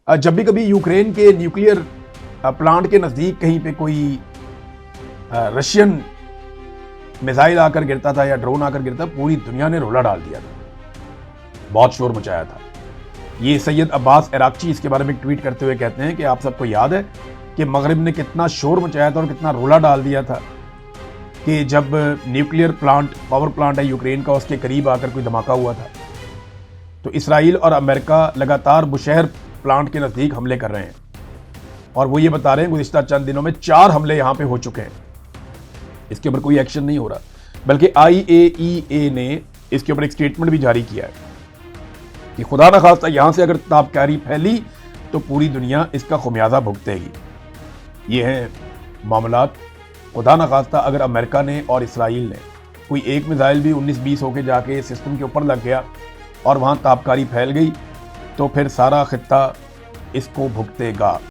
जब भी कभी यूक्रेन के न्यूक्लियर प्लांट के नज़दीक कहीं पे कोई रशियन मिसाइल आकर गिरता था या ड्रोन आकर गिरता, पूरी दुनिया ने रोला डाल दिया था, बहुत शोर मचाया था। ये सैयद अब्बास इराक्ची इसके बारे में ट्वीट करते हुए कहते हैं कि आप सबको याद है कि मगरिब ने कितना शोर मचाया था और कितना रोला डाल दिया था कि जब न्यूक्लियर प्लांट, पावर प्लांट है यूक्रेन का, उसके करीब आकर कोई धमाका हुआ था। तो इसराइल और अमेरिका लगातार बुशहर प्लांट के नज़दीक हमले कर रहे हैं और वो ये बता रहे हैं गुज़िश्ता चंद दिनों में 4 हमले यहाँ पे हो चुके हैं। इसके ऊपर कोई एक्शन नहीं हो रहा, बल्कि IAEA ने इसके ऊपर एक स्टेटमेंट भी जारी किया है कि खुदा न खास्ता यहाँ से अगर ताबकारी फैली तो पूरी दुनिया इसका खुमियाजा भुगतेगी। ये हैं मामलात। खुदा न खास्ता अगर अमेरिका ने और इसराइल ने कोई एक मिसाइल भी 19-20 होके जाके सिस्टम के ऊपर लग गया और वहाँ ताबकारी फैल गई तो फिर सारा खित्ता इसको भुगतेगा।